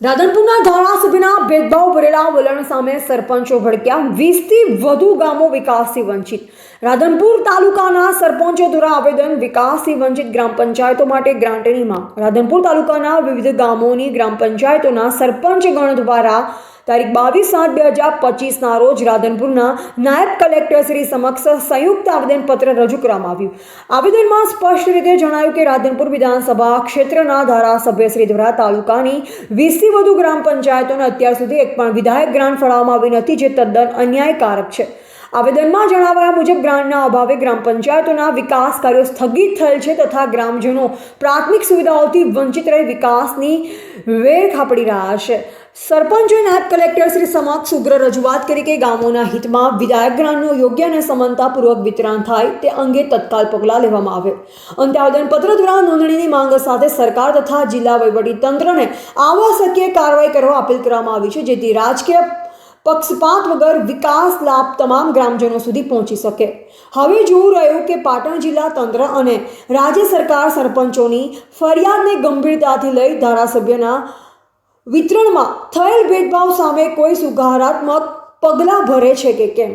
રાધનપુરના ધારાસભ્યના ભેદભાવ ભરેલા વલણ સામે સરપંચો ભડક્યા। 20થી વધુ ગામો વિકાસથી વંચિત। રાધનપુર તાલુકાના સરપંચો દ્વારા આવેદન। વિકાસથી વંચિત ગ્રામ પંચાયતો માટે ગ્રાન્ટની માંગ। રાધનપુર તાલુકાના વિવિધ ગામોની ગ્રામ પંચાયતોના સરપંચગણ દ્વારા તારીખ 22/7/2025 રોજ રાધનપુરના નાયબ કલેક્ટર શ્રી સમક્ષ સંયુક્ત આવેદનપત્ર રજૂ કરવામાં આવ્યું। આવેદનમાં સ્પષ્ટ રીતે જણાવ્યું કે રાધનપુર વિધાનસભા ક્ષેત્રના ધારાસભ્ય શ્રી દ્વારા તાલુકાની 20થી વધુ ગ્રામ પંચાયતોને અત્યાર સુધી એક પણ વિધાયક ગ્રાન્ટ ફાળવવામાં આવી નથી, જે તદ્દન અન્યાયકારક છે। આવેદનમાં જણાવ્યા મુજબ ગ્રાન્ટના અભાવે ગ્રામ પંચાયતોના વિકાસ કાર્યો સ્થગિત થયેલ છે તથા ગ્રામજનો પ્રાથમિક સુવિધાઓથી વંચિત રહી વિકાસની વેર ખાપડી રહ્યા છે। સરપંચોએ નાયબ કલેક્ટર શ્રી સમક્ષ ઉગ્ર રજૂઆત કરી કે ગામોના હિતમાં વિધાયક ગ્રાન્ટનું યોગ્ય અને સમાનતાપૂર્વક વિતરણ થાય તે અંગે તત્કાલ પગલાં લેવામાં આવે। અંતે આવેદનપત્ર દ્વારા નોંધણીની માંગ સાથે સરકાર તથા જિલ્લા વહીવટીતંત્રને આવશ્યકીય કાર્યવાહી કરવા અપીલ કરવામાં આવી છે, જેથી રાજકીય પક્ષપાત વગર વિકાસ લાભ તમામ ગ્રામજનો સુધી પહોંચી શકે। હવે જોવું રહ્યું કે પાટણ જિલ્લા તંત્ર અને રાજ્ય સરકાર સરપંચોની ફરિયાદને ગંભીરતાથી લઈ ધારાસભ્યના વિતરણમાં થયેલ ભેદભાવ સામે કોઈ સુધારાત્મક પગલાં ભરે છે કે કેમ।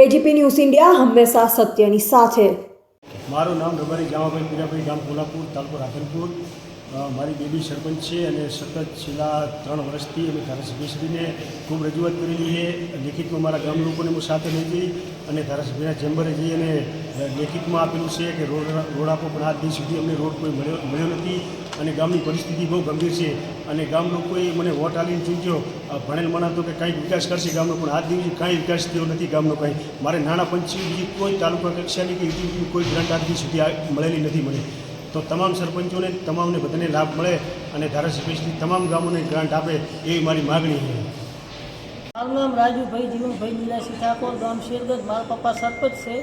એજીપી ન્યૂઝ ઇન્ડિયા હંમેશા સત્યની સાથે। મારું નામ રબારી જામાભાઈ પીરાભાઈ, ગામ કોલ્હાપુર, તાલુકો રાધનપુર। મારી બેબી સરપંચ છે અને સતત છેલ્લા 3 વર્ષથી અમે ધારાસભ્યશ્રીને ખૂબ રજૂઆત કરેલી છે। લેખિતમાં મારા ગામ લોકોને હું સાથે લઈ જઈ અને ધારાસભ્યના ચેમ્બરે જઈ અને લેખિતમાં આપેલું છે કે રોડ આપો, પણ આજ દિવસ સુધી અમને રોડ કોઈ મળ્યો નથી અને ગામની પરિસ્થિતિ બહુ ગંભીર છે અને ગામ લોકોએ મને વોટ આલીને ચૂંટ્યો। ભણેલ માણસ તો કે કંઈક વિકાસ કરશે ગામનો, પણ આજ દિવસે કાંઈ વિકાસ થયો નથી ગામનો કંઈ। મારે નાણાં પંચની બીજી કોઈ તાલુકા કક્ષાની કે યુટીલીટીની કોઈ ગ્રાન્ટ આજ દિવસ સુધી મળેલી નથી મને। તો તમામ સરપંચોને તમામને બધાને લાભ મળે અને ધારાસભ્યશ્રી તમામ ગામોને ગ્રાન્ટ આપે એવી મારી માગણી છે। મારું નામ રાજુભાઈ જીવનભાઈ લીલાસિંહ ઠાકોર, ગામ શેરગઢ। મારા પપ્પા સરપંચ છે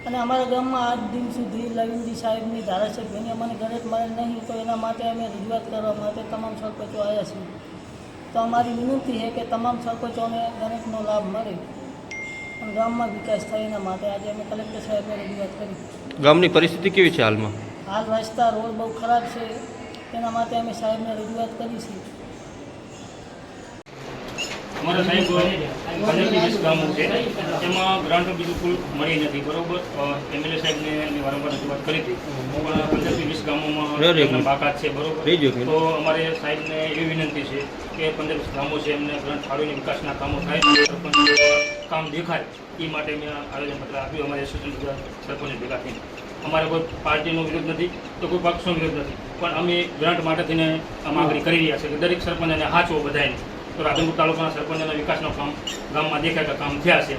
અને અમારા ગામમાં આજ દિન સુધી લવિંગજી સાહેબની ધારાસભ્યની અમને ગણિત મળે નહીં, તો એના માટે અમે રજૂઆત કરવા માટે તમામ સરપંચો આવ્યા છીએ। તો અમારી વિનંતી છે કે તમામ સરપંચોને ગણિતનો લાભ મળે અને ગામમાં વિકાસ થાય એના માટે આજે અમે કલેક્ટર સાહેબને રજૂઆત કરી। ગામની પરિસ્થિતિ કેવી છે હાલમાં? હાલ રસ્તા રોડ બહુ ખરાબ છે, તેના માટે અમે સાહેબને રજૂઆત કરી છે। અમારા સાહેબ 15-20 ગામો છે, તેમાં ગ્રાન્ટ બિલકુલ મળી નથી, બરોબર। એમએલએ સાહેબને વારંવાર રજૂઆત કરી હતી, પણ 15-20 ગામોમાં બાકાત છે, બરોબર। તો અમારે સાહેબને એવી વિનંતી છે કે 15-20 ગામો છે, એમને ગ્રાન્ટ ફાળવીને વિકાસના કામો થાય, સરપંચ કામ દેખાય એ માટે મેં આવેદનપત્ર આપ્યું અમારે એસોસિએશન સરપંચ ભેગા થઈને। અમારે કોઈ પાર્ટીનો વિરોધ નથી તો કોઈ પક્ષનો વિરોધ નથી, પણ અમે ગ્રાન્ટ માટે થઈને આ માગણી કરી રહ્યા છીએ કે દરેક સરપંચને હાચવો બધાને। તો રાધનપુર તાલુકાના સરપંચના વિકાસનું કામ ગામમાં દેખાય કે કામ થયા છે।